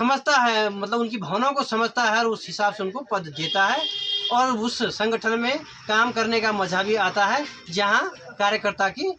समझता है, मतलब उनकी भावनाओं को समझता है और उस हिसाब से उनको पद देता है और उस संगठन में काम करने का मजा भी आता है जहां कार्यकर्ता की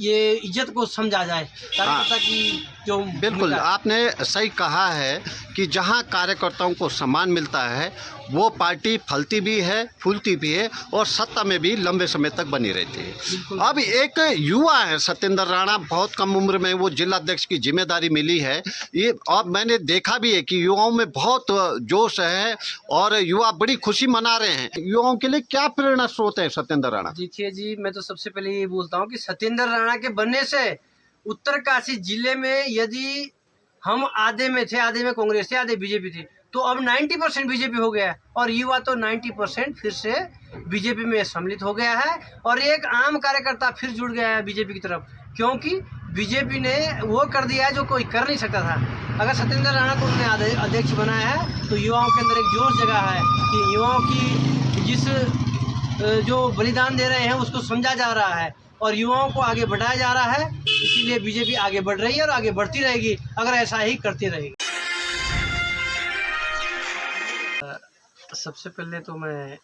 ये इज्जत को समझा जाए, कार्यकर्ता की जो बिल्कुल आपने सही कहा है कि जहां कार्यकर्ताओं को सम्मान मिलता है वो पार्टी फलती भी है, फूलती भी है और सत्ता में भी लंबे समय तक बनी रहती है। अब एक युवा है सत्येंद्र राणा, बहुत कम उम्र में वो जिलाध्यक्ष की जिम्मेदारी मिली है। ये और मैंने देखा भी है कि युवाओं में बहुत जोश है और युवा बड़ी खुशी मना रहे हैं। युवाओं के लिए क्या प्रेरणा स्रोत है सत्येंद्र राणा? देखिए जी, मैं तो सबसे पहले ये बोलता हूँ कि सत्येंद्र राणा के बनने से उत्तरकाशी जिले में यदि हम आधे में थे, आधे में कांग्रेस थे, आधे बीजेपी थी, तो अब 90% बीजेपी हो गया है और युवा तो 90% फिर से बीजेपी में सम्मिलित हो गया है और एक आम कार्यकर्ता फिर जुड़ गया है बीजेपी की तरफ, क्योंकि बीजेपी ने वो कर दिया है जो कोई कर नहीं सकता था। अगर सत्येंद्र राणा को उन्होंने अध्यक्ष बनाया है तो युवाओं के अंदर एक जोश जगा है कि युवाओं की जिस जो बलिदान दे रहे हैं उसको समझा जा रहा है और युवाओं को आगे बढ़ाया जा रहा है। इसीलिए बीजेपी आगे बढ़ रही है और आगे बढ़ती रहेगी अगर ऐसा ही करती रहेगी। सबसे पहले तो मैं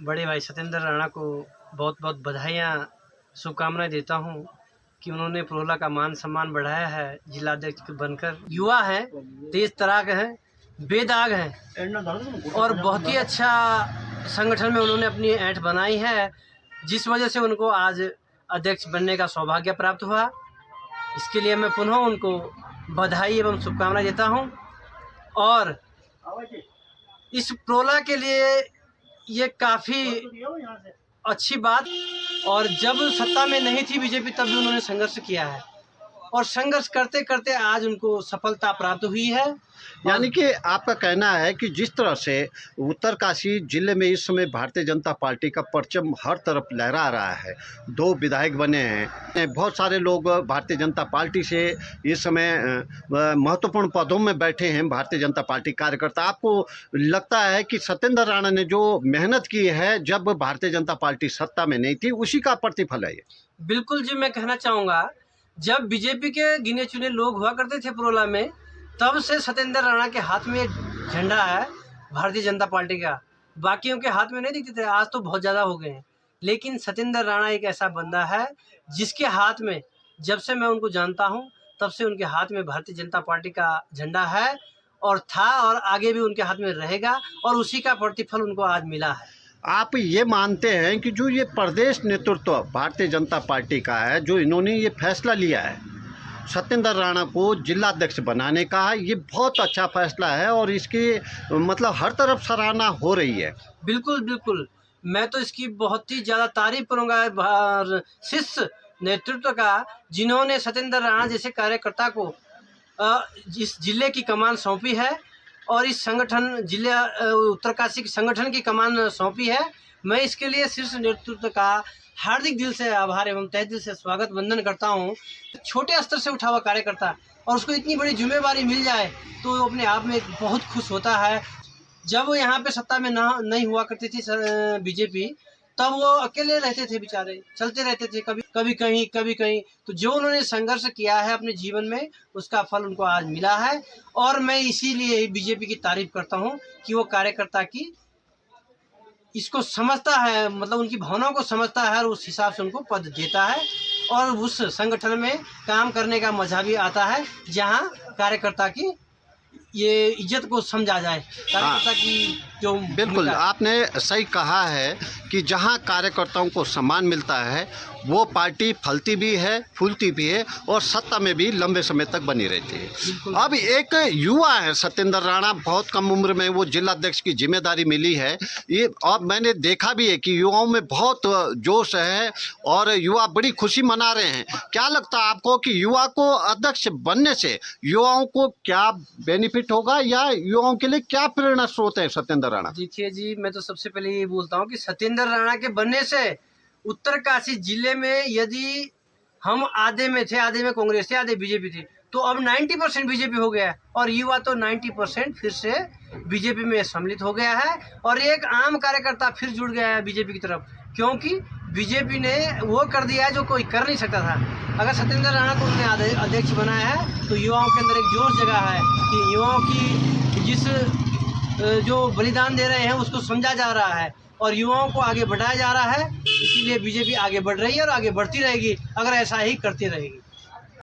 बड़े भाई सत्येंद्र राणा को बहुत बहुत बधाइयाँ, शुभकामनाएं देता हूं कि उन्होंने प्रोला का मान सम्मान बढ़ाया है जिलाध्यक्ष बनकर। युवा हैं, तेज तराक हैं, बेदाग हैं और बहुत ही अच्छा संगठन में उन्होंने अपनी ऐंठ बनाई है, जिस वजह से उनको आज अध्यक्ष बनने का सौभाग्य प्राप्त हुआ। इसके लिए मैं पुनः उनको बधाई एवं शुभकामनाएं देता हूं और इस प्रोला के लिए ये काफ़ी अच्छी बात। और जब सत्ता में नहीं थी बीजेपी तब भी उन्होंने संघर्ष किया है और संघर्ष करते करते आज उनको सफलता प्राप्त हुई है। यानी कि आपका कहना है कि जिस तरह से उत्तरकाशी जिले में इस समय भारतीय जनता पार्टी का परचम हर तरफ लहरा रहा है, 2 विधायक बने हैं, बहुत सारे लोग भारतीय जनता पार्टी से इस समय महत्वपूर्ण पदों में बैठे हैं भारतीय जनता पार्टी कार्यकर्ता। आपको लगता है कि सत्येंद्र राणा ने जो मेहनत की है जब भारतीय जनता पार्टी सत्ता में नहीं थी उसी का प्रतिफल है ये? बिल्कुल जी, मैं कहना चाहूँगा जब बीजेपी के गिने चुने लोग हुआ करते थे प्रोला में, तब से सत्येंद्र राणा के हाथ में एक झंडा है भारतीय जनता पार्टी का। बाकियों के हाथ में नहीं दिखते थे, आज तो बहुत ज़्यादा हो गए हैं, लेकिन सत्येंद्र राणा एक ऐसा बंदा है जिसके हाथ में, जब से मैं उनको जानता हूं तब से उनके हाथ में भारतीय जनता पार्टी का झंडा है और था और आगे भी उनके हाथ में रहेगा और उसी का प्रतिफल उनको आज मिला है। आप ये मानते हैं कि जो ये प्रदेश नेतृत्व भारतीय जनता पार्टी का है, जो इन्होंने ये फैसला लिया है सत्येंद्र राणा को जिलाध्यक्ष बनाने का, ये बहुत अच्छा फैसला है और इसकी मतलब हर तरफ सराहना हो रही है? बिल्कुल बिल्कुल, मैं तो इसकी बहुत ही ज़्यादा तारीफ करूँगा शिष्य नेतृत्व का, जिन्होंने सत्येंद्र राणा जैसे कार्यकर्ता को इस जिले की कमान सौंपी है और इस संगठन जिले उत्तरकाशी के संगठन की कमान सौंपी है। मैं इसके लिए शीर्ष नेतृत्व का हार्दिक दिल से आभार एवं तहे दिल से स्वागत वंदन करता हूं। छोटे स्तर से उठा हुआ कार्यकर्ता और उसको इतनी बड़ी जिम्मेवारी मिल जाए तो वो अपने आप में बहुत खुश होता है। जब वो यहाँ पे सत्ता में नहीं हुआ करती थी बीजेपी, तब वो अकेले रहते थे, बेचारे चलते रहते थे, कभी कहीं। तो जो उन्होंने संघर्ष किया है अपने जीवन में उसका फल उनको आज मिला है और मैं इसीलिए बीजेपी की तारीफ करता हूं कि वो कार्यकर्ता की इसको समझता है, मतलब उनकी भावनाओं को समझता है और उस हिसाब से उनको पद देता है और उस संगठन में काम करने का मजा भी आता है जहां कार्यकर्ता की ये इज्जत को समझा जाए, कार्यकर्ता की जो। बिल्कुल आपने सही कहा है कि जहां कार्यकर्ताओं को सम्मान मिलता है वो पार्टी फलती भी है, फूलती भी है और सत्ता में भी लंबे समय तक बनी रहती है। अब एक युवा है सत्येंद्र राणा, बहुत कम उम्र में वो जिलाध्यक्ष की जिम्मेदारी मिली है। ये और मैंने देखा भी है कि युवाओं में बहुत जोश है और युवा बड़ी खुशी मना रहे हैं। क्या लगता है आपको कि युवा को अध्यक्ष बनने से युवाओं को क्या बेनिफिट होगा या युवाओं के लिए क्या प्रेरणा स्रोत है सत्येंद्र राणा? देखिए जी, मैं तो सबसे पहले ये बोलता हूँ कि सत्येंद्र राणा के बनने से उत्तरकाशी जिले में यदि हम आधे में थे, आधे में कांग्रेस थे, आधे बीजेपी थी, तो अब 90% बीजेपी हो गया है और युवा तो 90% फिर से बीजेपी में सम्मिलित हो गया है और एक आम कार्यकर्ता फिर जुड़ गया है बीजेपी की तरफ, क्योंकि बीजेपी ने वो कर दिया है जो कोई कर नहीं सकता था। अगर सत्येंद्र राणा को उन्होंने अध्यक्ष बनाया है तो युवाओं के अंदर एक जोश जगा है कि युवाओं की जिस जो बलिदान दे रहे हैं उसको समझा जा रहा है और युवाओं को आगे बढ़ाया जा रहा है। इसीलिए बीजेपी आगे बढ़ रही है और आगे बढ़ती रहेगी अगर ऐसा ही करती रहेगी।